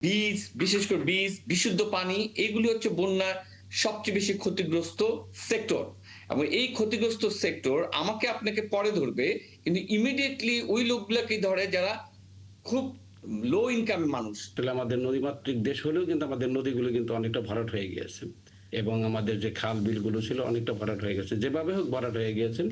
বীজ, বিশেষ করে বীজ, বিশুদ্ধ পানি এগুলি হচ্ছে বন্যার সবচেয়ে বেশি ক্ষতিগ্রস্ত সেক্টর। এবং এই ক্ষতিগ্রস্ত সেক্টর আমাকে আপনাকে পরে ধরবে, কিন্তু ইমিডিয়েটলি ওই লোকগুলাকেই ধরে যারা খুব লো ইনকাম মানুষ। আসলে আমাদের নদীমাতৃক দেশ হলেও কিন্তু আমাদের নদীগুলো কিন্তু অনেকটা ভরাট হয়ে গিয়েছে এবং আমাদের যে খাল বিলগুলো ছিল অনেকটা ভরাট হয়ে গেছে, যেভাবে হোক ভরাট হয়ে গিয়েছে।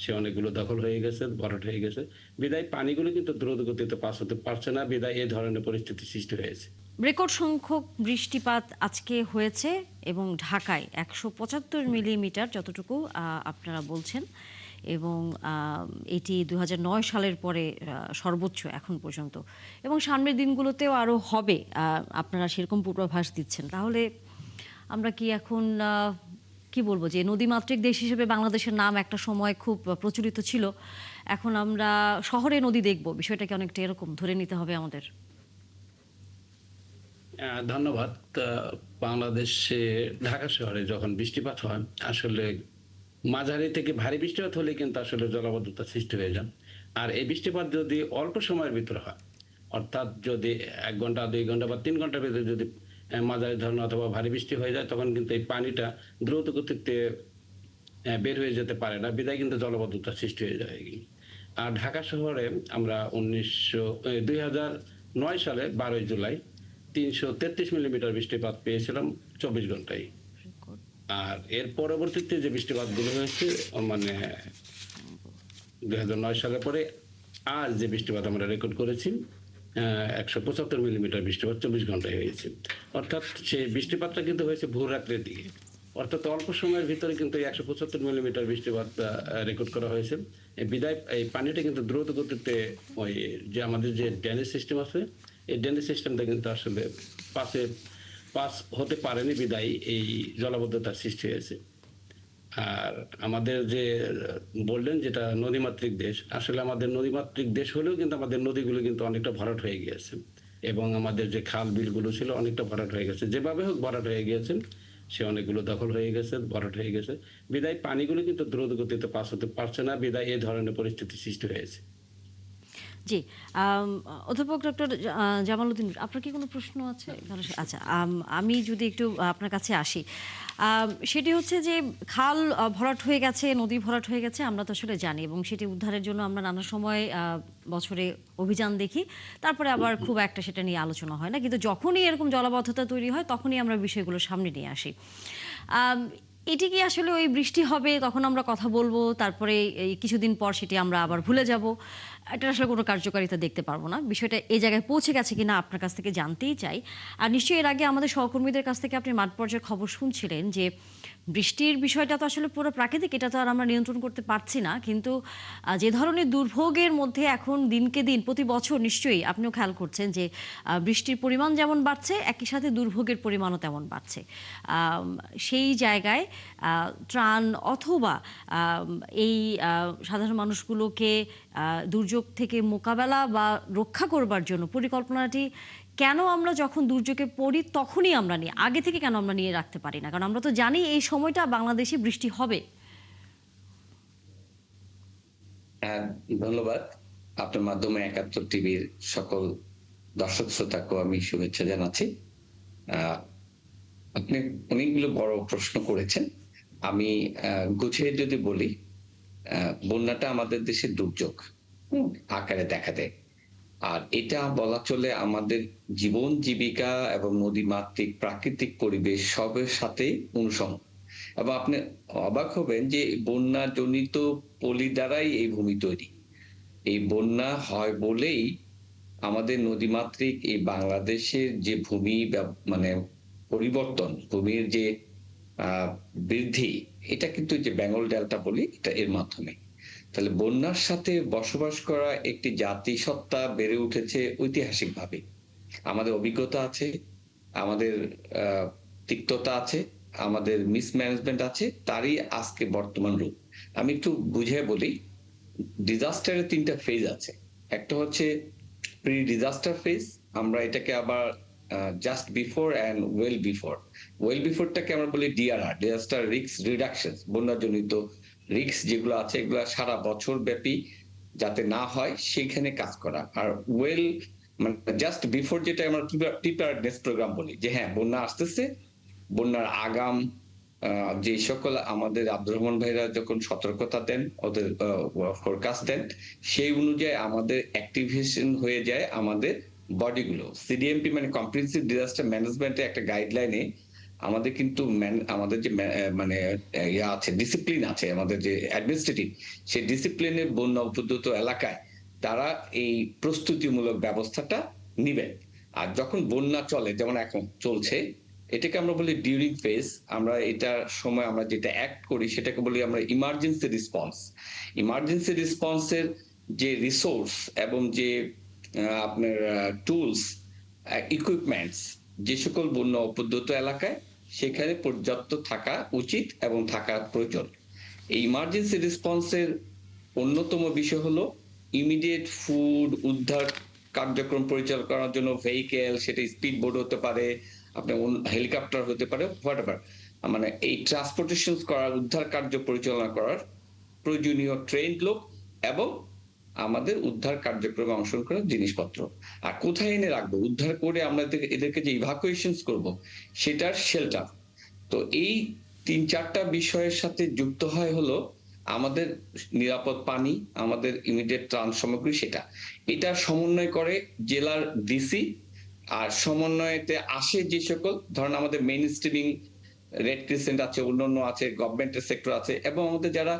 সে অনেকগুলো দখল হয়ে গেছে, ভরাট হয়ে গেছে। বিদায় পানিগুলো কিন্তু দ্রুত গতিতে পাস হতে পারছে না, বিদায় এই ধরনের পরিস্থিতি সৃষ্টি হয়েছে। রেকর্ড সংখ্যক বৃষ্টিপাত আজকে হয়েছে এবং ঢাকায় ১৭৫ মিলিমিটার যতটুকু আপনারা বলছেন, এবং এটি ২০০৯ সালের পরে সর্বোচ্চ এখন পর্যন্ত, এবং সামনের দিনগুলোতেও আরও হবে। আপনারা সেরকম পূর্বাভাস দিচ্ছেন। তাহলে আমরা কি এখন কি বলবো, যে নদীমাতৃক দেশ হিসেবে বাংলাদেশের নাম একটা সময় খুব প্রচলিত ছিল, এখন আমরা শহরে নদী দেখব, বিষয়টা কি অনেকটা এরকম ধরে নিতে হবে আমাদের? ধন্যবাদ। বাংলাদেশে ঢাকা শহরে যখন বৃষ্টিপাত হয়, আসলে মাঝারি থেকে ভারী বৃষ্টিপাত হলে কিন্তু আসলে জলাবদ্ধতা সৃষ্টি হয়ে যায়। আর এই বৃষ্টিপাত যদি অল্প সময়ের ভিতরে হয়, অর্থাৎ যদি ১ ঘন্টা, ২ ঘন্টা বা ৩ ঘন্টার ভিতরে যদি মাঝারি ধরনের অথবা ভারী বৃষ্টি হয়ে যায়, তখন কিন্তু এই পানিটা দ্রুত গতিতে বের হয়ে যেতে পারে না। বিধায় কিন্তু জলাবদ্ধতার সৃষ্টি হয়ে যায়। আর ঢাকা শহরে আমরা ২০০৯ সালে ১২ই জুলাই ৩৩৩ মিলিমিটার বৃষ্টিপাত পেয়েছিলাম ২৪ ঘন্টায়। আর এর পরবর্তীতে যে বৃষ্টিপাতগুলো হয়েছে, মানে ২০০৯ সালের পরে আজ যে বৃষ্টিপাত আমরা রেকর্ড করেছি, ১৭৫ মিলিমিটার বৃষ্টিপাত ২৪ ঘন্টায় হয়েছে। অর্থাৎ সেই বৃষ্টিপাতটা কিন্তু হয়েছে ভোররাত্রের দিকে। অর্থাৎ অল্প সময়ের ভিতরে কিন্তু ১৭৫ মিলিমিটার বৃষ্টিপাত রেকর্ড করা হয়েছে। বিদায় এই পানিটা কিন্তু দ্রুত গতিতে ওই যে আমাদের যে ড্রেনেজ সিস্টেম আছে, এই ড্রেনেজ সিস্টেমটা কিন্তু আসলে পাশে পাস হতে পারেনি, বিদায় এই জলাবদ্ধতার সৃষ্টি হয়েছে। আর আমাদের যে বললেন যেটা নদীমাতৃক দেশ, আসলে আমাদের নদীমাতৃক দেশ হলেও কিন্তু আমাদের নদীগুলো কিন্তু অনেকটা ভরাট হয়ে গিয়েছে এবং আমাদের যে খাল বিলগুলো ছিল অনেকটা ভরাট হয়ে গেছে, যেভাবে হোক ভরাট হয়ে গিয়েছে। সে অনেকগুলো দখল হয়ে গেছে, ভরাট হয়ে গেছে। বিদায় পানিগুলো কিন্তু দ্রুত গতিতে পাস হতে পারছে না, বিদায় এই ধরনের পরিস্থিতি সৃষ্টি হয়েছে। জি, অধ্যাপক ডক্টর জামালউদ্দিন, আপনার কি কোনো প্রশ্ন আছে? আচ্ছা, আমি যদি একটু আপনার কাছে আসি, সেটি হচ্ছে যে খাল ভরাট হয়ে গেছে, নদী ভরাট হয়ে গেছে, আমরা তো আসলে জানি, এবং সেটি উদ্ধারের জন্য আমরা নানা সময় বছরে অভিযান দেখি, তারপরে আবার খুব একটা সেটা নিয়ে আলোচনা হয় না, কিন্তু যখনই এরকম জলাবদ্ধতা তৈরি হয় তখনই আমরা বিষয়গুলো সামনে নিয়ে আসি। আম, এটি কি আসলে ওই বৃষ্টি হবে তখন আমরা কথা বলবো, তারপরে এই কিছুদিন পর সেটি আমরা আবার ভুলে যাব, এটা আসলে কোনো কার্যকারিতা দেখতে পারবো না? বিষয়টা এই জায়গায় পৌঁছে গেছে কিনা আপনার কাছ থেকে জানতেই চাই। আর নিশ্চয়ই এর আগে আমাদের সহকর্মীদের কাছ থেকে আপনি মাঠ পর্যায়ে খবর শুনছিলেন যে বৃষ্টির বিষয়টা তো আসলে পুরো প্রাকৃতিক, এটা তো আর আমরা নিয়ন্ত্রণ করতে পারছি না, কিন্তু যে ধরনের দুর্ভোগের মধ্যে এখন দিনকে দিন প্রতি বছর নিশ্চয়ই আপনিও খেয়াল করছেন যে বৃষ্টির পরিমাণ যেমন বাড়ছে, একই সাথে দুর্ভোগের পরিমাণও তেমন বাড়ছে। আম, সেই জায়গায় ত্রাণ অথবা এই সাধারণ মানুষগুলোকে দুর্যোগ থেকে মোকাবেলা বা রক্ষা করবার জন্য পরিকল্পনাটি কেন আমরা যখন দুর্যোগে পড়ি তখনই আমরা নিই, আগে থেকে কেন আমরা নিয়ে রাখতে পারি না? কারণ আমরা তো জানি এই সময়টা বাংলাদেশে বৃষ্টি হবে। হ্যাঁ, ধন্যবাদ। আপনার মাধ্যমে ৭১ টিভির সকল দর্শক শ্রোতাকেও আমি শুভেচ্ছা জানাচ্ছি। আহ, আপনি অনেকগুলো বড় প্রশ্ন করেছেন। আমি গুছিয়ে যদি বলি, বন্যাটা আমাদের দেশের দুর্যোগ আকারে দেখা দেয়। আর এটা বলা চলে আমাদের জীবন জীবিকা এবং নদীমাতৃক প্রাকৃতিক পরিবেশ সবের সাথেই অনুষঙ্গ। এবং আপনি অবাক হবেন যে বন্যা জনিত পলি দ্বারাই এই ভূমি তৈরি। এই বন্যা হয় বলেই আমাদের নদীমাতৃক এই বাংলাদেশের যে ভূমি মানে পরিবর্তন, ভূমির যে আহ বৃদ্ধি, এটা কিন্তু যে বেঙ্গল ডেল্টা বলি, এটা এর মাধ্যমে। তাহলে বন্যার সাথে বসবাস করা একটি জাতিসত্তা বেড়ে উঠেছে ঐতিহাসিকভাবে। আমাদের অভিজ্ঞতা আছে, আমাদের আহ তিক্ততা আছে, আমাদের মিসম্যানেজমেন্ট আছে, তারই আজকে বর্তমান রূপ। আমি একটু বুঝিয়ে বলি, ডিজাস্টারের ৩টা ফেজ আছে। একটা হচ্ছে প্রি ডিজাস্টার ফেজ, আমরা এটাকে আবার just before and well before. Well বিফোরটাকে আমরা বলি ডিআরআর, ডিজাস্টার রিস্ক রিডাকশন। বন্যাজনিত রিস্ক যেগুলো আছে এগুলো সারা বছর ব্যাপী যাতে না হয় সেখানে কাজ করা। আর ওয়েল মানে জাস্ট বিফোর যেটা আমরা প্রিপেয়ারনেস প্রোগ্রাম বলি, যে হ্যাঁ বন্যা আসতেছে, বন্যার আগাম যে সকল আমাদের আব্দুর রহমান ভাইরা যখন সতর্কতা দেন, ওদের ফোরকাস্ট দেন, সেই অনুযায়ী আমাদের অ্যাক্টিভেশন হয়ে যায় আমাদের বডিগুলো। সিডিএমপি মানে কম্প্রিহেনসিভ ডিজাস্টার ম্যানেজমেন্টের একটা গাইডলাইনে আমাদের কিন্তু আমাদের যে মানে ইয়া আছে, ডিসিপ্লিন আছে, আমাদের যে অ্যাডমিনিস্ট্রেটিভ, সেই ডিসিপ্লিনের বন্যা উপদ্রুত এলাকায় তারা এই প্রস্তুতিমূলক ব্যবস্থাটা নিবেন। আর যখন বন্যা চলে, যেমন এখন চলছে, এটাকে আমরা বলি ডিউরিং ফেজ। আমরা এটার সময় আমরা যেটা অ্যাক্ট করি সেটাকে বলি আমরা ইমার্জেন্সি রেসপন্স। ইমার্জেন্সি রেসপন্সের যে রিসোর্স এবং যে আপনার টুলস, ইকুইপমেন্টস, যে সকল বন্যা উপদ্রুত এলাকায় সেখানে পর্যাপ্ত থাকা উচিত এবং থাকা প্রয়োজন। এই ইমার্জেন্সি রেসপন্সের অন্যতম বিষয় হলো ইমিডিয়েট ফুড উদ্ধার কার্যক্রম পরিচালনা করার জন্য ভেহিকেল, সেটা স্পিড বোট হতে পারে, আপনার হেলিকপ্টার হতে পারে, হোয়াটএভার, মানে এই ট্রান্সপোর্টেশন করার, উদ্ধার কার্য পরিচালনা করার প্রয়োজনীয় ট্রেন লোক এবং আমাদের উদ্ধার কার্যক্রমে অংশগ্রহণ করার জিনিসপত্র। আর কোথায় এনে রাখবো, উদ্ধার করে আমরা এদেরকে যে ইভাকুয়েশন করব, সেটার শেল্টার। তো এই 3-4টা বিষয়ের সাথে যুক্ত হয় হলো আমাদের নিরাপদ পানি, আমাদের ইমিডিয়েট ত্রাণ সামগ্রী, সেটা এটা সমন্বয় করে জেলার ডিসি। আর সমন্বয়তে আসে যে সকল, ধরেন আমাদের মেইন স্ট্রিমিং রেড ক্রিসেন্ট আছে, অন্যান্য আছে, গভর্নমেন্টের সেক্টর আছে, এবং আমাদের যারা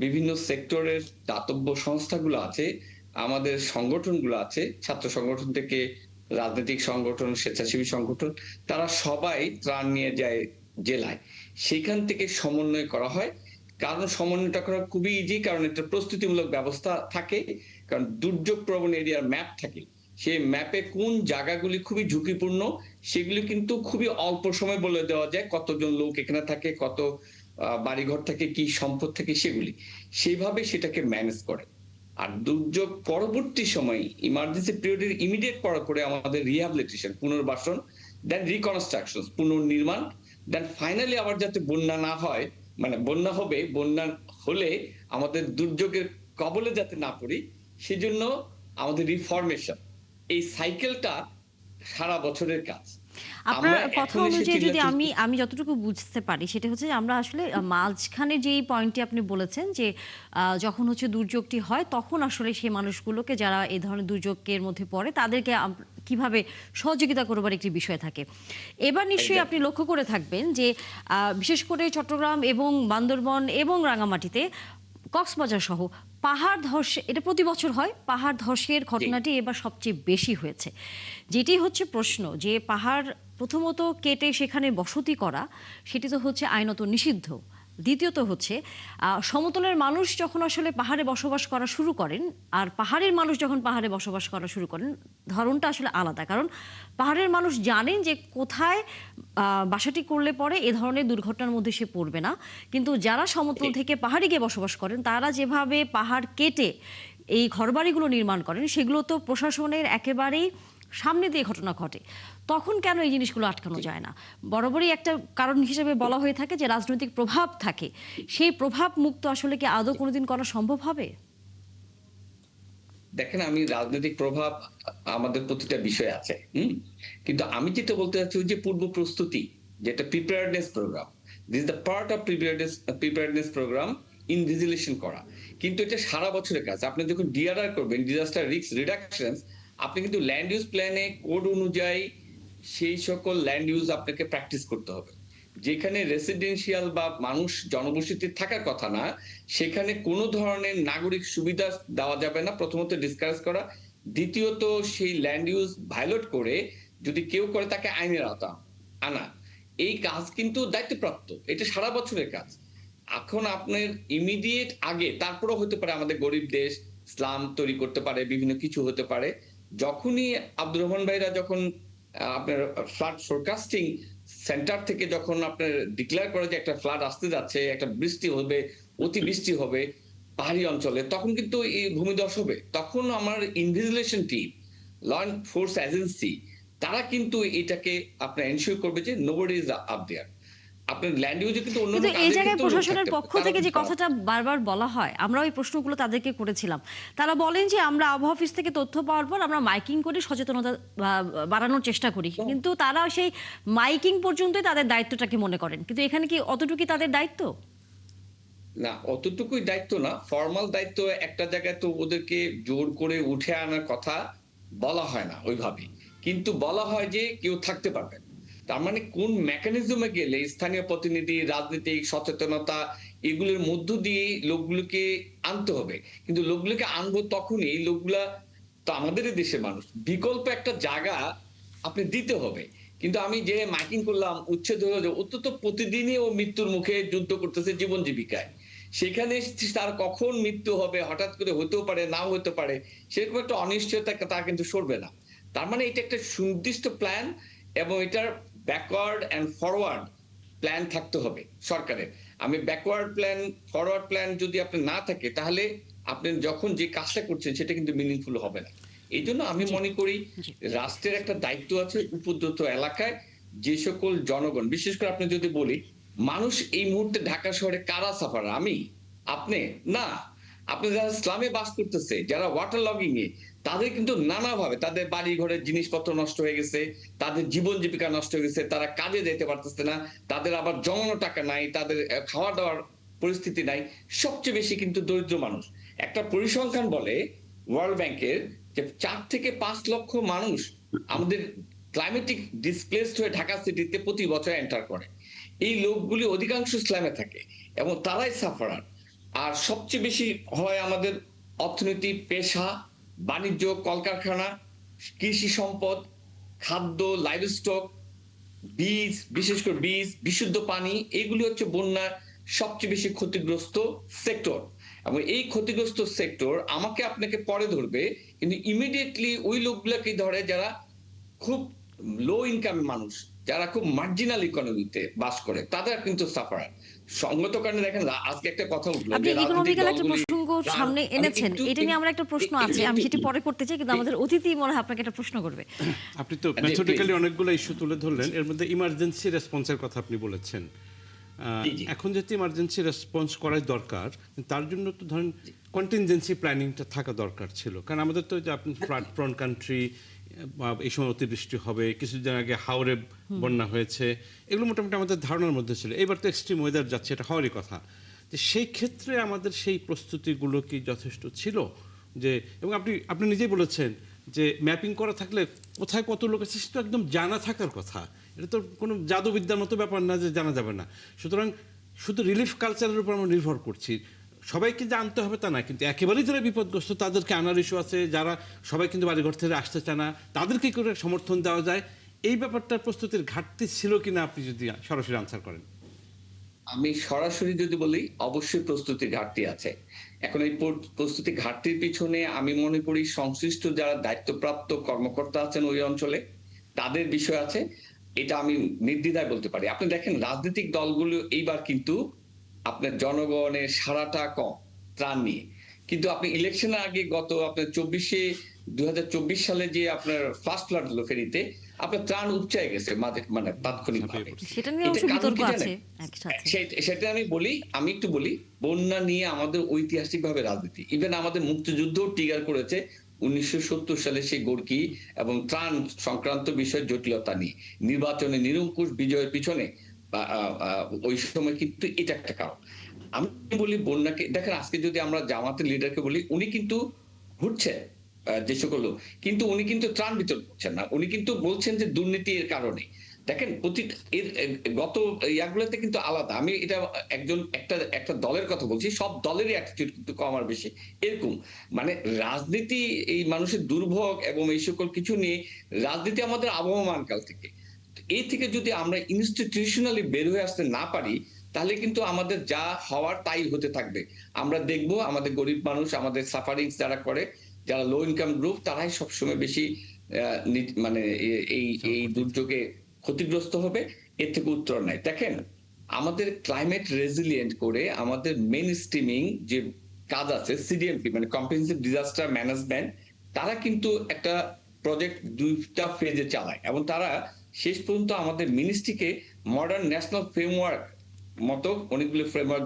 বিভিন্ন সেক্টরের দাতব্য সংস্থাগুলো আছে, আমাদের সংগঠনগুলো আছে, ছাত্র সংগঠন থেকে রাজনৈতিক সংগঠন, স্বেচ্ছাসেবী সংগঠন, তারা সবাই ত্রাণ নিয়ে যায় জেলায়। সেখান থেকে সমন্বয় করা হয়। কারণ সমন্বয়টা করা খুবই ইজি, কারণ এটা প্রস্তুতিমূলক ব্যবস্থা থাকে, কারণ দুর্যোগ প্রবণ এরিয়ার ম্যাপ থাকে। সেই ম্যাপে কোন জায়গাগুলি খুবই ঝুঁকিপূর্ণ সেগুলি কিন্তু খুবই অল্প সময় বলে দেওয়া যায়, কতজন লোক এখানে থাকে, কত বাড়িঘর থাকে, কি সম্পদ থাকে, সেগুলি সেইভাবে সেটাকে ম্যানেজ করে। আর দুর্যোগ পরবর্তী সময় ইমার্জেন্সি পিরিয়ডের ইমিডিয়েট পরে আমাদের রিহ্যাবিলিটেশন, পুনর্বাসন, দেন রিকনস্ট্রাকশন, পুনর্নির্মাণ, দেন ফাইনালি আবার যাতে বন্যা না হয়, মানে বন্যা হবে, বন্যা হলে আমাদের দুর্যোগের কবলে যাতে না পড়ি, সেজন্য আমাদের রিফরমেশন, এই সাইকেলটা সারা বছরের কাজ। আপনার আমরা কথা এখন এসে অনুযায়ী যদি চিল্লাচিল্লি, আমি যতটুকু বুঝতে পারি সেটা হচ্ছে যে আমরা আসলে মাঝখানে যেই পয়েন্টটি আপনি বলেছেন যে যখন হচ্ছে দুর্যোগটি হয় তখন আসলে সেই মানুষগুলোকে যারা এই ধরনের দুর্যোগের মধ্যে পড়ে তাদেরকে কিভাবে সহযোগিতা করবার একটি বিষয় থাকে। এবার নিশ্চয়ই আপনি লক্ষ্য করে থাকবেন যে বিশেষ করে চট্টগ্রাম এবং বান্দরবন এবং রাঙামাটিতে, কক্সবাজার সহ পাহাড় ধস, এটা প্রতি বছর হয়, পাহাড় ধসের ঘটনাটি এবার সবচেয়ে বেশি হয়েছে। যেটি হচ্ছে প্রশ্ন যে পাহাড় প্রথমত কেটে সেখানে বসতি করা, সেটি তো হচ্ছে আইনত নিষিদ্ধ। দ্বিতীয়ত হচ্ছে সমতলের মানুষ যখন আসলে পাহাড়ে বসবাস করা শুরু করেন আর পাহাড়ের মানুষ যখন পাহাড়ে বসবাস করা শুরু করেন, ধরনটা আসলে আলাদা। কারণ পাহাড়ের মানুষ জানেন যে কোথায় বাসাটি করলে পরে এ ধরনের দুর্ঘটনার মধ্যে সে পড়বে না, কিন্তু যারা সমতল থেকে পাহাড়ে গিয়ে বসবাস করেন তারা যেভাবে পাহাড় কেটে এই ঘরবাড়িগুলো নির্মাণ করেন, সেগুলো তো প্রশাসনের একেবারেই সামনে দিয়ে ঘটনা ঘটে। তখন কেন এই জিনিসগুলো আটকানো যায় না? বরাবরই একটা কারণ হিসেবে বলা হয়ে থাকে যে রাজনৈতিক প্রভাব থাকে। সেই প্রভাব মুক্ত আসলে কি আদৌ কোনোদিন করা সম্ভব হবে? দেখেন, আমি রাজনৈতিক প্রভাব আমাদের প্রতিটা বিষয় আছে, কিন্তু আমি যেটা বলতে চাচ্ছি ওই যে পূর্ব প্রস্তুতি, যেটা preparedness program, this is the part of preparedness program, invigilation করা। কিন্তু এটা সারা বছরের কাজ। আপনি যখন ডিআরআর করবেন, ডিজাস্টার রিস্ক রিডাকশন, আপনি কিন্তু ল্যান্ড ইউজ প্ল্যানে কোড অনুযায়ী সেই সকল ল্যান্ড ইউজ আপনাকে প্র্যাকটিস করতে হবে। যেখানে রেসিডেন্সিয়াল বা মানুষ জনবসতি থাকার কথা না, সেখানে কোনো ধরনের নাগরিক সুবিধা দেওয়া যাবে না, প্রথমত ডিসকাস করা। দ্বিতীয়ত সেই ল্যান্ড ইউজ ভায়োলেট করে যদি কেউ করে তাকে আইনের আওতা আনা। এই কাজ কিন্তু দায়িত্বপ্রাপ্ত, এটা সারা বছরের কাজ। এখন আপনার ইমিডিয়েট আগে, তারপরেও হতে পারে আমাদের গরিব দেশ, স্লাম তৈরি করতে পারে, বিভিন্ন কিছু হতে পারে। যখনই আব্দুর রহমান ভাইরা যখন আপনার ফ্লাড ফোরকাস্টিং সেন্টার থেকে যখন আপনার ডিক্লেয়ার করে যে একটা ফ্লাড আসতে যাচ্ছে, একটা বৃষ্টি হবে, অতিবৃষ্টি হবে পাহাড়ি অঞ্চলে, তখন কিন্তু এই ভূমিধস হবে। তখন আমার invigilation team, law enforce agency, তারা কিন্তু এটাকে আপনার এনশিওর করবে যে নোবডি ইজ আপ দেয়ার। আপনার ল্যান্ড ইউজে কিন্তু অন্যান্য কিন্তু এই কাজের জায়গায় ক্ষেত্রেও লোক প্রশাসনের থাকতে পারে, পক্ষ তারাও থেকে যে কিন্তু কথাটা বারবার বলা হয়, আমরা ওই প্রশ্নগুলো তাদেরকে করেছিলাম। তারা বলেন যে আমরা আবহাওয়া অফিস থেকে তথ্য পাওয়ার পর আমরা মাইকিং করে সচেতনতা বাড়ানোর চেষ্টা করি, কিন্তু তারা সেই মাইকিং পর্যন্তই তাদের দায়িত্বটাকে মনে করেন। কিন্তু এখানে কি অতটুকুই তাদের দায়িত্ব? না, অতটুকুই দায়িত্ব না, ফর্মাল দায়িত্ব একটা জায়গায় তো ওদেরকে জোর করে উঠে আনার কথা বলা হয় না ওইভাবে, কিন্তু বলা হয় যে কেউ থাকতে পারবে না। তার মানে কোন মেকানিজমে গেলে স্থানীয় প্রতিনিধি, রাজনৈতিক সচেতনতা এগুলোর মধ্য দিয়ে লোকগুলোকে আনতে হবে। কিন্তু লোকগুলোকে আনবো তখনই, এই লোকগুলা তো আমাদেরই দেশের মানুষ, বিকল্প একটা জায়গা আপনি দিতে হবে। কিন্তু আমি যে মাইকিং করলাম, উচ্ছেদ হলো, যে ও তো প্রতিদিনই ও মৃত্যুর মুখে যুদ্ধ করতেছে জীবন জীবিকায়। সেখানে তার কখন মৃত্যু হবে, হঠাৎ করে হতেও পারে, নাও হতে পারে, সেরকম একটা অনিশ্চয়তা তা কিন্তু সরবে না। তার মানে এটা একটা সুনির্দিষ্ট প্ল্যান, এবং এটার ব্যাকওয়ার্ড এন্ড ফরওয়ার্ড প্ল্যান থাকতে হবে সরকারের। আমি ব্যাকওয়ার্ড প্ল্যান, ফরওয়ার্ড প্ল্যান যদি আপনার না থাকে, তাহলে আপনি যখন যে কাজটা করছেন সেটা কিন্তু মিনিংফুল হবে না। এই জন্য আমি জি, মনে করি জি। রাষ্ট্রের একটা দায়িত্ব আছে উপদ্রুত এলাকায় যে সকল জনগণ, বিশেষ করে আপনি যদি বলি, মানুষ এই মুহূর্তে ঢাকা শহরে কারা সাফার? আমি? আপনি? না। আপনি যারা স্লামে বাস করতেছে, যারা ওয়াটার লগিং এ, তাদের কিন্তু নানাভাবে তাদের বাড়ি ঘরের জিনিসপত্র নষ্ট হয়ে গেছে, তাদের জীবন জীবিকা নষ্ট হয়ে গেছে, তারা কাজে যেতে পারতেছে না, তাদের আবার জমানো টাকা নাই, তাদের খাওয়া দাওয়ার পরিস্থিতি নাই। সবচেয়ে বেশি কিন্তু দরিদ্র মানুষ। একটা পরিসংখ্যান বলে ওয়ার্ল্ড ব্যাংকের, যে 4 থেকে 5 লক্ষ মানুষ আমাদের ক্লাইমেটিক ডিসপ্লেসড হয়ে ঢাকা সিটিতে প্রতি বছর এন্টার করে। এই লোকগুলি অধিকাংশ ইসলামে থাকে এবং তারাই সাফারার। আর সবচেয়ে বেশি হয় আমাদের অর্থনীতি, পেশা, বাণিজ্য, কলকারখানা, কৃষি সম্পদ, খাদ্য, লাইভস্টক, বীজ, বিশেষ করে বীজ, বিশুদ্ধ পানি, এগুলি হচ্ছে বন্যার সবচেয়ে বেশি ক্ষতিগ্রস্ত সেক্টর। এবং এই ক্ষতিগ্রস্ত সেক্টর আমাকে আপনাকে পরে ধরবে, কিন্তু ইমিডিয়েটলি ওই লোকগুলোকে ধরে যারা খুব লো ইনকাম মানুষ, যারা খুব মার্জিনাল ইকোনমিতে বাস করে, তাদের কিন্তু সাফারার। সঙ্গত কারণে দেখেন আজকে একটা কথা উঠলো আপনি যে রাজনৈতিক ইকোনমিক্যাল একটা দলগুলি, প্রসঙ্গ সামনে আমি এনেছেন, একটু এটা নিয়ে আমার একটা প্রশ্ন আছে, আমি সেটি পরে করতে চাই, কিন্তু আমাদের অতিথি মনে হয় আপনাকে একটা প্রশ্ন করবে। আপনি তো মেথডিক্যালি অনেকগুলো ইস্যু তুলে ধরলেন, এর মধ্যে ইমার্জেন্সি রেসপন্সের কথা আপনি বলেছেন। জি, জি। এখন যেহেতু ইমার্জেন্সি রেসপন্স করাই দরকার, তার জন্য তো ধরেন কন্টিনজেন্সি প্ল্যানিংটা থাকা দরকার ছিল, কারণ আমাদের তো যে আপনি ফ্লাড প্রন কান্ট্রি, এই সময় অতিবৃষ্টি হবে, কিছুদিন আগে হাওরে বন্যা হয়েছে, এগুলো মোটামুটি আমাদের ধারণার মধ্যে ছিল। এবার তো এক্সট্রিম ওয়েদার যাচ্ছে, এটা হওয়ারই কথা। যে সেই ক্ষেত্রে আমাদের সেই প্রস্তুতিগুলো কি যথেষ্ট ছিল? যে এবং আপনি নিজেই বলেছেন যে ম্যাপিং করা থাকলে কোথায় কত লোক আছে সেটা একদম জানা থাকার কথা। এটা তো কোনো জাদুবিদ্যার মতো ব্যাপার না যে জানা যাবে না। সুতরাং শুধু রিলিফ কালচারের উপর আমরা নির্ভর করছি। সবাইকে জানতে হবে তা না, কিন্তু একেবারেই যারা বিপদগ্রস্ত তাদেরকে আনার ইস্যু আছে, যারা সবাই কিন্তু বাড়িঘর থেকে আসতে চায় না, তাদেরকে করে সমর্থন দেওয়া যায়। এই ব্যাপারটার প্রস্তুতির ঘাটতি ছিল কিনা আপনি যদি সরাসরি আনসার করেন। আমি সরাসরি যদি বলি, অবশ্যই প্রস্তুতির ঘাটতি আছে। এখন এই প্রস্তুতি ঘাটতির পিছনে আমি মনে করি সংশ্লিষ্ট যারা দায়িত্বপ্রাপ্ত কর্মকর্তা আছেন ওই অঞ্চলে, তাদের বিষয় আছে। এটা আমি নির্দ্বিধায় বলতে পারি। আপনি দেখেন রাজনৈতিক দলগুলো এইবার কিন্তু আপনার জনগণের সাড়াটা কম ত্রাণ নিয়ে। কিন্তু আপনি ইলেকশনের আগে গত আপনার 2024 সালে যে আপনার ফার্স্ট ফ্লাড হলো ফেনীতে, আপনার ত্রাণ উপচায় গেছে মানে তাৎক্ষণিকভাবে। সেটা নিয়ে এটা অবশ্য কারণ বিতর্ক কি আছে জানেন? একসাথে। সেটা আমি একটু বলি, বন্যা নিয়ে আমাদের ঐতিহাসিকভাবে রাজনীতি, ইভেন আমাদের মুক্তিযুদ্ধ ট্রিগার করেছে 1970 সালে সেই গোর্কি এবং ত্রাণ সংক্রান্ত বিষয় জটিলতা নিয়ে নির্বাচনে নিরঙ্কুশ বিজয়ের পিছনে ওই সময় কিন্তু এটা একটা কারণ। আমি বলি বন্যাকে দেখেন, আজকে যদি আমরা জামাতের লিডারকে বলি, উনি কিন্তু ঘুরছেন যে সকল লোক, কিন্তু উনি কিন্তু ত্রাণ বিতরণ করছেন না, উনি কিন্তু বলছেন যে দুর্নীতি এর কারণে। দেখেন গত ইয়াগুলোতে কিন্তু আলাদা। আমি এটা একটা দলের কথা বলছি, সব দলেরই অ্যাটিটিউড কিন্তু কম আর বেশি এরকম। মানে রাজনীতি, এই মানুষের দুর্ভোগ এবং এই সকল কিছু নিয়ে রাজনীতি আমাদের আবহমান কাল থেকে। এই থেকে যদি আমরা ইনস্টিটিউশনালি বের হয়ে আসতে না পারি, তাহলে কিন্তু আমাদের যা হওয়ার তাই হতে থাকবে। আমরা দেখব আমাদের গরিব মানুষ, আমাদের সাফারিংস যারা করে, যারা লো ইনকাম গ্রুপ, তারাই সবসময় বেশি মানে এই দুর্যোগে ক্ষতিগ্রস্ত হবে। এর থেকে উত্তর নাই। দেখেন আমাদের ক্লাইমেট রেজিলিয়েন্ট করে আমাদের মেইন স্ট্রিমিং যে কাজ আছে, সিডিএমপি মানে কম্প্রিহেনসিভ ডিজাস্টার ম্যানেজমেন্ট, তারা কিন্তু একটা প্রজেক্ট 2টা ফেজে চালায় এবং তারা শেষ পর্যন্ত আমাদের মিনিস্ট্রিকে মডার্ন ন্যাশনাল ফ্রেমওয়ার্ক মতো অনেকগুলো ফ্রেমওয়ার্ক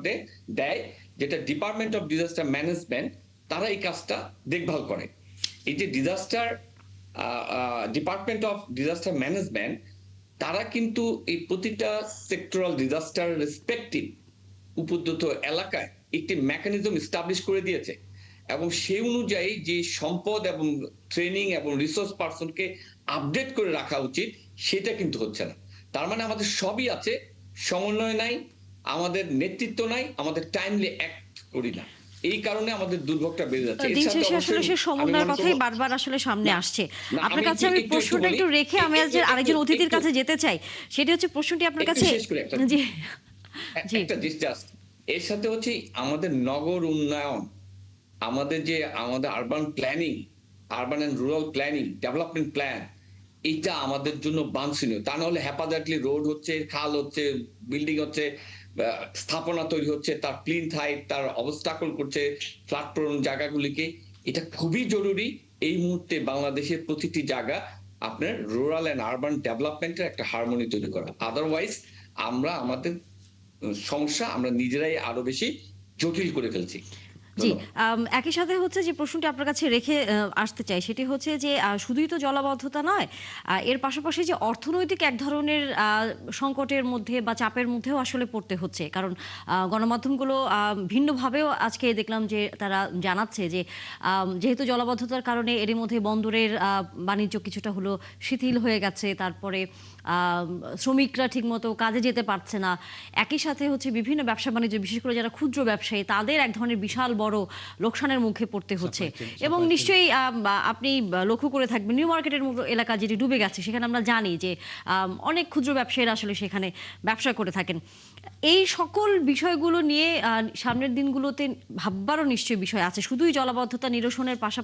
দেয়, যেটা ডিপার্টমেন্ট অফ ডিজাস্টার ম্যানেজমেন্ট তারা এই কাজটা দেখভাল করে। এই যে ডিপার্টমেন্ট অফ ডিজাস্টার ম্যানেজমেন্ট তারা কিন্তু এই প্রতিটা সেক্টরাল ডিজাস্টার রেসপেক্টিভ উপদ্রুত এলাকায় একটি মেকানিজম এস্টাবলিশ করে দিয়েছে, এবং সেই অনুযায়ী যে সম্পদ এবং ট্রেনিং এবং রিসোর্স পার্সনকে আপডেট করে রাখা উচিত সেটা কিন্তু হচ্ছে না। তার মানে আমাদের সবই আছে, সমন্বয় নাই, আমাদের নেতৃত্ব নাই, আমাদের টাইমলি অ্যাক্ট করি না, এই কারণে আমাদের দুর্ভোগটা বেড়ে যাচ্ছে। দিন শেষে আসলে সে সমন্বয়ের কথাই বারবার আসলে সামনে আসছে। আপনার কাছে আমি প্রশ্নটা একটু রেখে আমি আরেকজন অতিথির কাছে যেতে চাই, সেটি হচ্ছে প্রশ্নটি আপনার কাছে। জি জি, একটা জাস্ট এর সাথে হচ্ছে আমাদের নগর উন্নয়ন, আমাদের urban planning, urban and rural planning, development plan, এটা আমাদের জন্য বাঞ্ছনীয়। তা নাহলে হ্যাপাজার্টলি রোড হচ্ছে, খাল হচ্ছে, বিল্ডিং হচ্ছে, স্থাপনা তৈরি হচ্ছে, তার প্লিন্থ হাইট তার অবস্টাকল করছে ফ্লাড প্রোন জায়গাগুলিকে। এটা খুবই জরুরি এই মুহূর্তে বাংলাদেশের প্রতিটি জায়গা আপনার রুরাল এন্ড আরবান ডেভেলপমেন্টের একটা হারমোনি তৈরি করা। আদারওয়াইজ আমরা আমাদের সমস্যা আমরা নিজেরাই আরো বেশি জটিল করে ফেলছি। জি, একই সাথে হচ্ছে যে প্রশ্নটি আপনার কাছে রেখে আসতে চাই, সেটি হচ্ছে যে শুধুই তো জলাবদ্ধতা নয়, এর পাশাপাশি যে অর্থনৈতিক এক ধরনের সংকটের মধ্যে বা চাপের মধ্যেও আসলে পড়তে হচ্ছে। কারণ গণমাধ্যমগুলো ভিন্নভাবেও আজকে দেখলাম যে তারা জানাচ্ছে যে যেহেতু জলাবদ্ধতার কারণে এরই মধ্যে বন্দরের বাণিজ্য কিছুটা হলো শিথিল হয়ে গেছে, তারপরে শ্রমিকরা ঠিকমতো কাজে যেতে পারছে না। একই সাথে হচ্ছে বিভিন্ন ব্যবসা বাণিজ্য, বিশেষ করে যারা ক্ষুদ্র ব্যবসায়ী, তাদের এক ধরনের বিশাল বড় লোকসানের মুখে পড়তে হচ্ছে। এবং নিশ্চয়ই আপনি লক্ষ্য করে থাকবেন নিউ মার্কেটের মতো এলাকা যেটি ডুবে গেছে, সেখানে আমরা জানি যে অনেক ক্ষুদ্র ব্যবসায়ীরা আসলে সেখানে ব্যবসা করে থাকেন। এই সকল বিষয়গুলো নিয়ে সামনের দিনগুলোতে ভাববারও নিশ্চয়ই বিষয় আছে। শুধুই জলাবদ্ধতা নিরসনের পাশা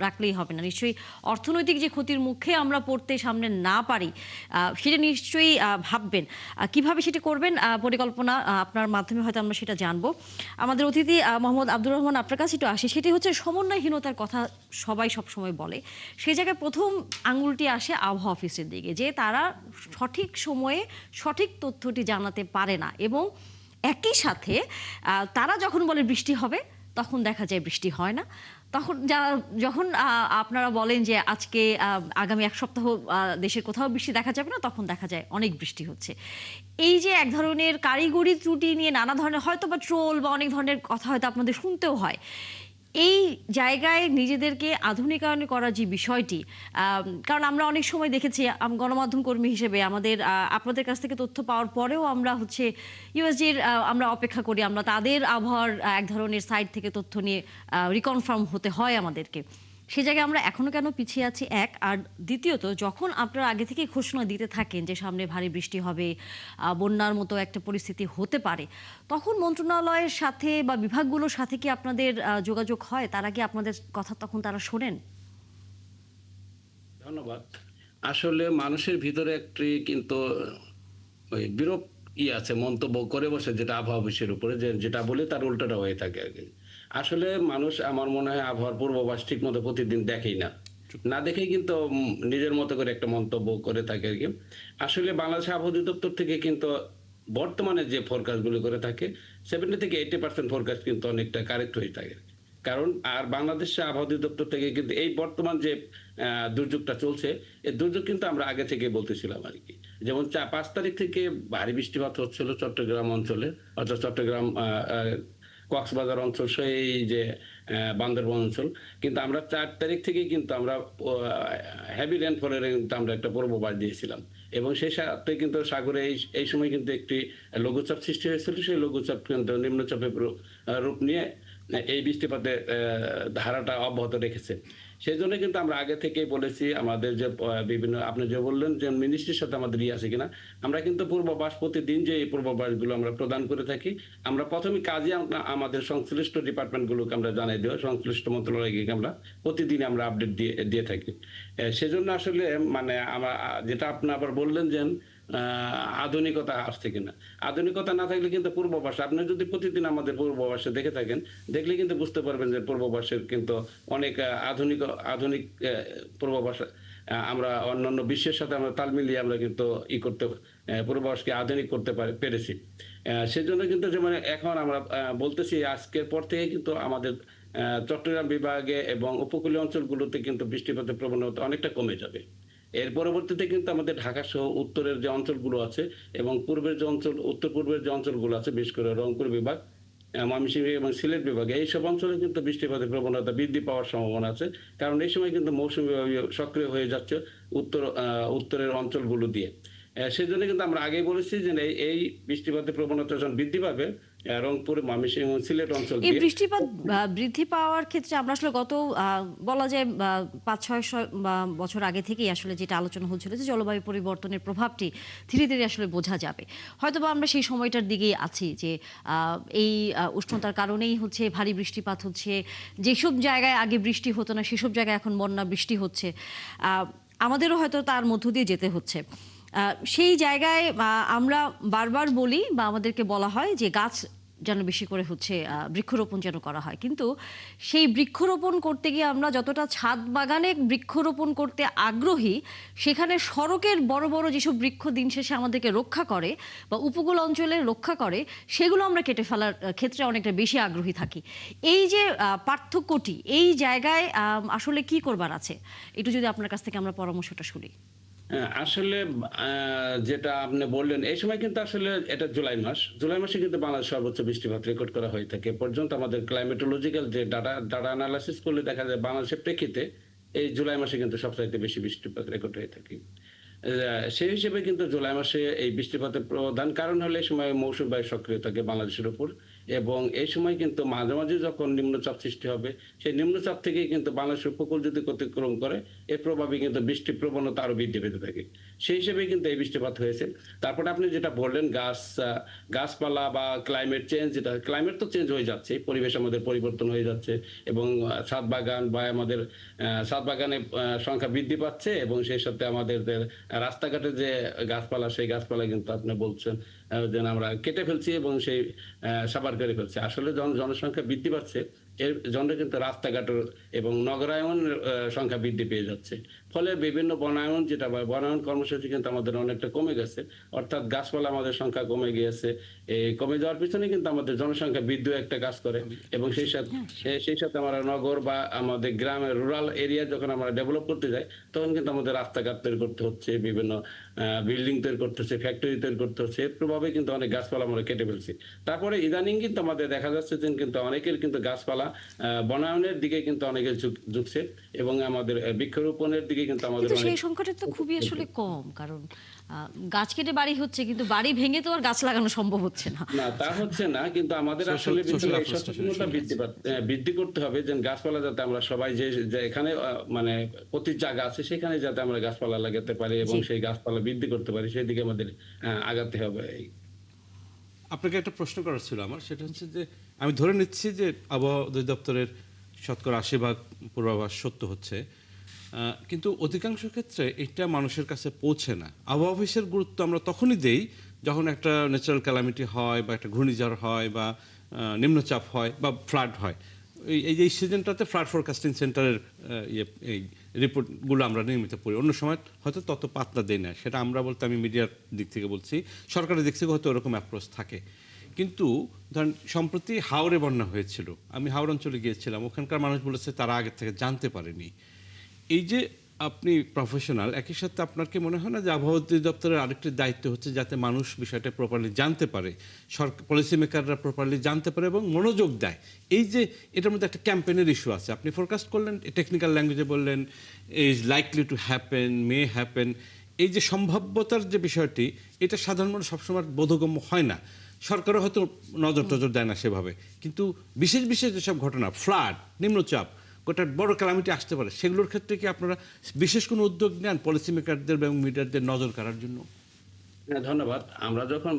রাখলেই হবে না, নিশ্চয়ই অর্থনৈতিক যে ক্ষতির মুখে আমরা পড়তে সামনে না পারি সেটা নিশ্চয়ই ভাববেন। কিভাবে সেটা করবেন পরিকল্পনা আপনার মাধ্যমে হয়তো আমরা সেটা জানবো। আমাদের অতিথি মোহাম্মদ আব্দুর রহমান, আপনার কাছে একটু আসে, সেটি হচ্ছে সমন্বয়হীনতার কথা সবাই সবসময় বলে। সেই জায়গায় প্রথম আঙুলটি আসে আবহাওয়া অফিসের দিকে, যে তারা সঠিক সময়ে সঠিক তথ্যটি জানাতে পারে না, এবং একই সাথে তারা যখন বলে বৃষ্টি হবে তখন দেখা যায় বৃষ্টি হয় না। তখন যখন আপনারা বলেন যে আজকে আগামী এক সপ্তাহ দেশের কোথাও বৃষ্টি দেখা যাবে না, তখন দেখা যায় অনেক বৃষ্টি হচ্ছে। এই যে এক ধরনের কারিগরি ত্রুটি নিয়ে নানা ধরনের হয়তো বা ট্রোল বা অনেক ধরনের কথা হয়তো আপনাদের শুনতেও হয়, এই জায়গায় নিজেদেরকে আধুনিকায়ন করার যে বিষয়টি, কারণ আমরা অনেক সময় দেখেছি গণমাধ্যম কর্মী হিসেবে আমাদের আপনাদের কাছ থেকে তথ্য পাওয়ার পরেও আমরা হচ্ছে ইউএসজির আমরা অপেক্ষা করি, আমরা তাদের আবহাওয়ার এক ধরনের সাইট থেকে তথ্য নিয়ে রিকনফার্ম হতে হয় আমাদেরকে। সে জায়গায় আমরা এখনো কেন পিছিয়ে আছি, এক। আর দ্বিতীয়ত, যখন আপনারা আগে থেকে ঘোষণা দিতে থাকেন যে সামনে ভারী বৃষ্টি হবে, বন্যার মতো একটা পরিস্থিতি হতে পারে, তখন মন্ত্রণালয়ের সাথে বা বিভাগগুলোর সাথে কি আপনাদের যোগাযোগ হয়? তারা কি আপনাদের কথা তখন তারা শোনেন? ধন্যবাদ। আসলে মানুষের ভিতরে একটি কিন্তু ওই বিরূপ আছে, মন্তব্য করে বসে, যেটা আবহাওয়া অফিসের উপরে যেটা বলে তার উল্টোটা হয়ে থাকে আর কি। আসলে মানুষ আমার মনে হয় আবহাওয়ার পূর্বাভাস ঠিক মতো প্রতিদিন দেখেই না, না দেখেই কিন্তু নিজের মতো করে একটা মন্তব্য করে থাকে আর কি। আসলে বাংলাদেশ আবহাওয়া অধিদপ্তর থেকে কিন্তু বর্তমানে যে ফোরকাস্টগুলো করে থাকে 70 থেকে 80% ফোরকাস্ট কিন্তু অনেকটা কারেক্ট হয়ে থাকে। কারণ আর বাংলাদেশ আবহাওয়া অধিদপ্তর থেকে কিন্তু এই বর্তমান যে দুর্যোগটা চলছে, এই দুর্যোগ কিন্তু আমরা আগে থেকে বলতেছিলাম আর কি। যেমন 5 তারিখ থেকে ভারী বৃষ্টিপাত হচ্ছিল চট্টগ্রাম অঞ্চলে, অর্থাৎ চট্টগ্রাম, কক্সবাজার অঞ্চল, সেই যে বান্দরবান অঞ্চল। কিন্তু আমরা 4 তারিখ থেকে কিন্তু আমরা হেভি রেনফলের কিন্তু আমরা একটা পূর্বাভাস দিয়েছিলাম, এবং সেই সাথে কিন্তু সাগরে এই সময় কিন্তু একটি লঘুচাপ সৃষ্টি হয়েছিল। সেই লঘুচাপ কিন্তু নিম্নচাপের রূপ নিয়ে এই বৃষ্টিপাতের ধারাটা অব্যাহত রেখেছে। সেই জন্য কিন্তু আমরা আগে থেকেই বলেছি, আমাদের যে বিভিন্ন, আপনি যে বললেন যে মিনিস্ট্রির সাথে আমাদের আছে কিনা, আমরা কিন্তু পূর্বাভাস প্রতিদিন যে এই পূর্বাভাসগুলো আমরা প্রদান করে থাকি। আমরা প্রথমে কাজে আমাদের সংশ্লিষ্ট ডিপার্টমেন্টগুলোকে আমরা জানাই দেওয়া, সংশ্লিষ্ট মন্ত্রণালয়কে আমরা প্রতিদিন আমরা আপডেট দিয়ে থাকি। সেজন্য আসলে মানে আমরা যেটা আপনি আবার বললেন যে আধুনিকতা আসছে কিনা, আধুনিকতা না থাকলে কিন্তু পূর্বাভাস, আপনি যদি প্রতিদিন আমাদের পূর্বাভাসে দেখে থাকেন, দেখলে কিন্তু বুঝতে পারবেন যে পূর্বাভাসের কিন্তু অনেক আধুনিক পূর্বাভাস আমরা অন্যান্য বিশ্বের সাথে আমরা তাল মিলিয়ে আমরা কিন্তু করতে পূর্বাভাসকে আধুনিক করতে পেরেছি। সেজন্য কিন্তু যেমন এখন আমরা বলতেছি আজকের পর থেকে কিন্তু আমাদের চট্টগ্রাম বিভাগে এবং উপকূলীয় অঞ্চলগুলোতে কিন্তু বৃষ্টিপাতের প্রবণতা অনেকটা কমে যাবে। এর পরবর্তীতে কিন্তু আমাদের ঢাকা সহ উত্তরের যে অঞ্চলগুলো আছে এবং পূর্বের যে অঞ্চল, উত্তর পূর্বের যে অঞ্চলগুলো আছে, বিশেষ করে রংপুর বিভাগ, ময়মনসিংহ এবং সিলেট বিভাগে এইসব অঞ্চলে কিন্তু বৃষ্টিপাতের প্রবণতা বৃদ্ধি পাওয়ার সম্ভাবনা আছে। কারণ এই সময় কিন্তু মৌসুমী বায়ু সক্রিয় হয়ে যাচ্ছে উত্তরের অঞ্চলগুলো দিয়ে। সেই জন্য কিন্তু আমরা আগেই বলেছি যে এই বৃষ্টিপাতের প্রবণতা যখন বৃদ্ধি পাবে রংপুর, ময়মনসিংহ এবং সিলেট অঞ্চল এই দিয়ে। বৃষ্টিপাত বৃদ্ধি পাওয়ার ক্ষেত্রে আমরা আসলে গত বলা যায় ৫-৬ বছর আগে থেকেই আসলে যেটা আলোচনা হচ্ছিল যে জলবায়ু পরিবর্তনের প্রভাবটি ধীরে ধীরে আসলে বোঝা যাবে। হয়তোবা আমরা সেই সময়টার দিকেই আছি যে এই উষ্ণতার কারণেই হচ্ছে ভারী বৃষ্টিপাত হচ্ছে, যেসব জায়গায় আগে বৃষ্টি হতো না সেসব জায়গায় এখন বন্যা বৃষ্টি হচ্ছে। আমাদেরও হয়তো তার মধ্য দিয়ে যেতে হচ্ছে। সেই জায়গায় আমরা বারবার বলি বা আমাদেরকে বলা হয় যে গাছ যেন বেশি করে হচ্ছে বৃক্ষরোপণ যেন করা হয়, কিন্তু সেই বৃক্ষরোপণ করতে গিয়ে আমরা যতটা ছাদ বাগানে বৃক্ষরোপণ করতে আগ্রহী, সেখানে সড়কের বড় বড় যেসব বৃক্ষ দিন শেষে আমাদেরকে রক্ষা করে বা উপকূল অঞ্চলে রক্ষা করে, সেগুলো আমরা কেটে ফেলার ক্ষেত্রে অনেকটা বেশি আগ্রহী থাকি। এই যে পার্থক্যটি, এই জায়গায় আসলে কি করবার আছে, একটু যদি আপনার কাছ থেকে আমরা পরামর্শটা শুনি। আসলে যেটা আপনি বললেন, এই সময় কিন্তু আসলে এটা জুলাই মাসে কিন্তু বাংলাদেশ সর্বোচ্চ বৃষ্টিপাত রেকর্ড করা হয়ে থাকে। পর্যন্ত আমাদের ক্লাইমেটোলজিক্যাল যে ডাটা অ্যানালাইসিস করলে দেখা যায় বাংলাদেশের প্রেক্ষিতে এই জুলাই মাসে কিন্তু সবচাইতে বেশি বৃষ্টিপাত রেকর্ড হয়ে থাকে। সেই হিসেবে কিন্তু জুলাই মাসে এই বৃষ্টিপাতের প্রধান কারণ হলে এই সময় মৌসুমী বায়ু সক্রিয় থাকে বাংলাদেশের উপর, এবং এই সময় কিন্তু মাঝে মাঝে যখন নিম্নচাপ সৃষ্টি হবে, সেই নিম্নচাপ থেকেই কিন্তু বাংলাদেশের উপকূল যদি অতিক্রম করে, এর প্রভাবে কিন্তু বৃষ্টির প্রবণতা আরো বৃদ্ধি পেতে থাকে। সেই হিসেবে কিন্তু এই বৃষ্টিপাত হয়েছে। তারপরে আপনি যেটা বললেন গাছপালা বা ক্লাইমেট চেঞ্জ, যেটা ক্লাইমেট তো চেঞ্জ হয়ে যাচ্ছে, পরিবেশ আমাদের পরিবর্তন হয়ে যাচ্ছে, এবং ছাদ বাগান বা আমাদের ছাদ বাগানের সংখ্যা বৃদ্ধি পাচ্ছে, এবং সেই সাথে আমাদের রাস্তাঘাটে যে গাছপালা, সেই গাছপালা কিন্তু আপনি বলছেন যেন আমরা কেটে ফেলছি এবং সেই সাবার করে ফেলছি। আসলে যখন জনসংখ্যা বৃদ্ধি পাচ্ছে, এর জন্য কিন্তু রাস্তাঘাটের এবং নগরায়নের সংখ্যা বৃদ্ধি পেয়ে যাচ্ছে। ফলে বিভিন্ন বনায়ন বনায়ন কর্মসূচি কিন্তু আমাদের অনেকটা কমে গেছে, অর্থাৎ গাছপালা আমাদের সংখ্যা কমে গিয়েছে। এই কমে যাওয়ার পিছনে কিন্তু আমাদের জনসংখ্যা বৃদ্ধি একটা কাজ করে, এবং সেই সাথে আমরা নগর বা আমাদের গ্রামের রুরাল এরিয়া যখন আমরা ডেভেলপ করতে যাই, তখন কিন্তু আমাদের রাস্তাঘাট তৈরি করতে হচ্ছে, বিভিন্ন বিল্ডিং তৈরি করতে হচ্ছে, ফ্যাক্টরি তৈরি করতে হচ্ছে। এর প্রভাবে কিন্তু অনেক গাছপালা আমরা কেটে ফেলছি। তারপরে ইদানিং কিন্তু আমাদের দেখা যাচ্ছে যে কিন্তু অনেকের কিন্তু গাছপালা বনায়নের দিকে কিন্তু অনেকে ঝুঁকছে, এবং আমাদের বৃক্ষরোপণের দিকে কিন্তু আমাদের কিন্তু সেই সংখ্যাটা তো খুবই আসলে কম, কারণ গাছ কেটে বাড়ি হচ্ছে কিন্তু বাড়ি ভেঙে তো আর গাছ লাগানো সম্ভব হচ্ছে না। না, তা হচ্ছে না, কিন্তু আমাদের আসলে সচেতনতা বৃদ্ধি করতে হবে, যে গাছপালা যাতে আমরা সবাই যে এখানে মানে প্রতি জায়গা আছে সেখানে যাতে আমরা গাছপালা লাগাতে পারি এবং সেই গাছপালা বৃদ্ধি করতে পারি, সেই দিকে আমাদের আগাতে হবে। আপনাকে একটা প্রশ্ন করার ছিল আমার, সেটা হচ্ছে যে আমি ধরে নিচ্ছি যে আবহাওয়া অধিদপ্তরের 80% পূর্বাভাস সত্য হচ্ছে, কিন্তু অধিকাংশ ক্ষেত্রে এটা মানুষের কাছে পৌঁছে না। আবহাওয়া অফিসের গুরুত্ব আমরা তখনই দেই যখন একটা ন্যাচারাল ক্যালামিটি হয় বা একটা ঘূর্ণিঝড় হয় বা নিম্নচাপ হয় বা ফ্লাড হয়। এই সিজনটাতে ফ্লাড ফোরকাস্টিং সেন্টারের এই রিপোর্টগুলো আমরা নিয়মিত পড়ি, অন্য সময় হয়তো তত পাত্তা দেয় না। সেটা আমরা বলতে আমি মিডিয়ার দিক থেকে বলছি, সরকারের দিক থেকে হয়তো ওরকম অ্যাপ্রোচ থাকে। কিন্তু ধরেন সম্প্রতি হাওড়ে বন্যা হয়েছিল, আমি হাওড় অঞ্চলে গিয়েছিলাম, ওখানকার মানুষ বলেছে তারা আগে থেকে জানতে পারেনি। এই যে আপনি প্রফেশনাল, একই সাথে আপনার কি মনে হয় না যে আবহাওয়া অধিদপ্তরের আরেকটি দায়িত্ব হচ্ছে যাতে মানুষ বিষয়টা প্রপারলি জানতে পারে, সরকার পলিসি মেকাররা প্রপারলি জানতে পারে এবং মনোযোগ দেয়? এই যে এটার মধ্যে একটা ক্যাম্পেইনের ইস্যু আছে, আপনি ফোরকাস্ট করলেন, টেকনিক্যাল ল্যাঙ্গুয়েজে বললেন is likely to happen, may happen. এই যে সম্ভাব্যতার যে বিষয়টি, এটা সাধারণ মানুষ সবসময় বোধগম্য হয় না, সরকারও হয়তো নজর টজর দেয় না সেভাবে। কিন্তু বিশেষ বিশেষ যেসব ঘটনা, ফ্লাড, নিম্নচাপ, গোটা বড় ক্যালামিটি আসতে পারে, সেগুলোর ক্ষেত্রে কি আপনারা বিশেষ কোনো উদ্যোগ নেন পলিসি মেকারদের এবং মিডিয়ারদের নজর কাড়ার জন্য? ধন্যবাদ। আমরা যখন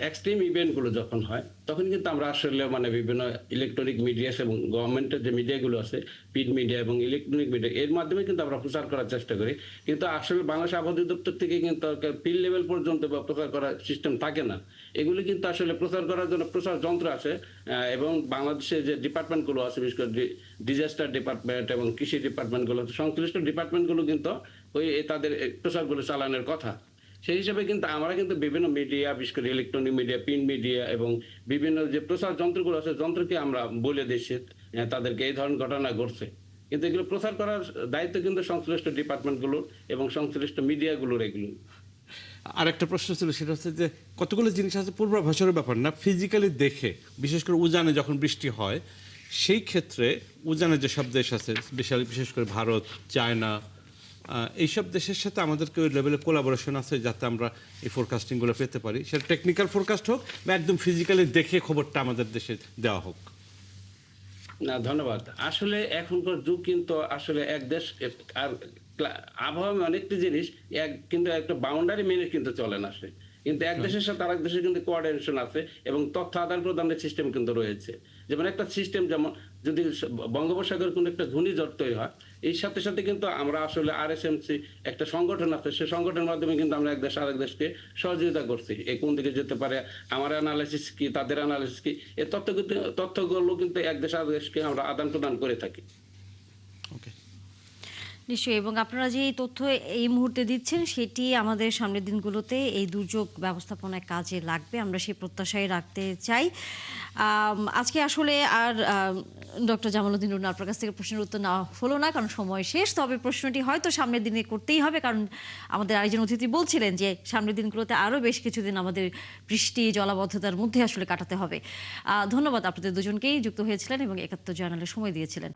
এক্সট্রিম ইভেন্টগুলো যখন হয়, তখন কিন্তু আমরা আসলে মানে বিভিন্ন ইলেকট্রনিক মিডিয়া এবং গভর্নমেন্টের যে মিডিয়াগুলো আছে, প্রিন্ট মিডিয়া এবং ইলেকট্রনিক মিডিয়া, এর মাধ্যমে কিন্তু আমরা প্রচার করার চেষ্টা করি। কিন্তু আসলে বাংলাদেশ আবহাওয়া অধিদপ্তর থেকে কিন্তু ফিল্ড লেভেল পর্যন্ত প্রচার করার সিস্টেম থাকে না। এগুলি কিন্তু আসলে প্রচার করার জন্য প্রচার যন্ত্র আছে, এবং বাংলাদেশে যে ডিপার্টমেন্টগুলো আছে, বিশেষ করে ডিজাস্টার ডিপার্টমেন্ট এবং কৃষি ডিপার্টমেন্টগুলো, সংশ্লিষ্ট ডিপার্টমেন্টগুলো কিন্তু ওই তাদের প্রচারগুলো চালানোর কথা। সেই হিসাবে কিন্তু আমরা কিন্তু বিভিন্ন মিডিয়া, বিশেষ করে ইলেকট্রনিক মিডিয়া, প্রিন্ট মিডিয়া এবং বিভিন্ন যে প্রচার যন্ত্রগুলো আছে, যন্ত্রকে আমরা বলে দিচ্ছি তাদেরকে এই ধরনের ঘটনা ঘটছে। কিন্তু এগুলো প্রচার করার দায়িত্ব কিন্তু সংশ্লিষ্ট ডিপার্টমেন্টগুলোর এবং সংশ্লিষ্ট মিডিয়াগুলোর এগুলো। আর একটা প্রশ্ন ছিল, সেটা হচ্ছে যে কতগুলো জিনিস আছে পূর্বাভাসের ব্যাপার না, ফিজিক্যালি দেখে, বিশেষ করে উজানে যখন বৃষ্টি হয় সেই ক্ষেত্রে উজানে যেসব দেশ আছে, বিশেষ করে ভারত, চায়না, এইসব দেশের সাথে আমাদেরকে ওই লেভেলে কোলাবোরেশন আছে যাতে আমরা এই ফোরকাস্টিংগুলো পেতে পারি, সেটা টেকনিক্যাল ফোরকাস্ট হোক বা একদম ফিজিক্যালি দেখে খবরটা আমাদের দেশে দেওয়া হোক। না, ধন্যবাদ। আসলে এখনকার যুগ কিন্তু আসলে এক দেশ আর আবহাওয়া অনেকটি জিনিস কিন্তু একটা বাউন্ডারি মেনে কিন্তু চলে না সে, কিন্তু এক দেশের সাথে আরেক দেশের কিন্তু কোঅর্ডিনেশন আছে এবং তথ্য আদান প্রদানের সিস্টেম কিন্তু রয়েছে। যেমন একটা সিস্টেম, যেমন যদি বঙ্গোপসাগর কোনো একটা ঘূর্ণিঝড় তৈরি হয়, এই সাথে সাথে কিন্তু আমরা আসলে RSMC একটা সংগঠন আছে, সেই সংগঠনের মাধ্যমে কিন্তু আমরা এক দেশ আরেক দেশকে সহযোগিতা করছি। এই কোন দিকে যেতে পারে, আমার অ্যানালাইসিস কি, তাদের অ্যানালাইসিস কি, এই তথ্যগুলো কিন্তু এক দেশ আরেক দেশকে আমরা আদান প্রদান করে থাকি। ওকে, নিশ্চয়ই। এবং আপনারা যে এই তথ্য এই মুহূর্তে দিচ্ছেন সেটি আমাদের সামনের দিনগুলোতে এই দুর্যোগ ব্যবস্থাপনায় কাজে লাগবে, আমরা সেই প্রত্যাশাই রাখতে চাই। আজকে আসলে আর ডক্টর জামালউদ্দিন রুনা আপনার কাছ থেকে প্রশ্নের উত্তর নেওয়া হলো না, কারণ সময় শেষ। তবে প্রশ্নটি হয়তো সামনের দিনে করতেই হবে, কারণ আমাদের আরেকজন অতিথি বলছিলেন যে সামনের দিনগুলোতে আরও বেশ কিছুদিন আমাদের বৃষ্টি জলাবদ্ধতার মধ্যে আসলে কাটাতে হবে। ধন্যবাদ আপনাদের দুজনকেই যুক্ত হয়েছিলেন এবং ৭১ জার্নালে সময় দিয়েছিলেন।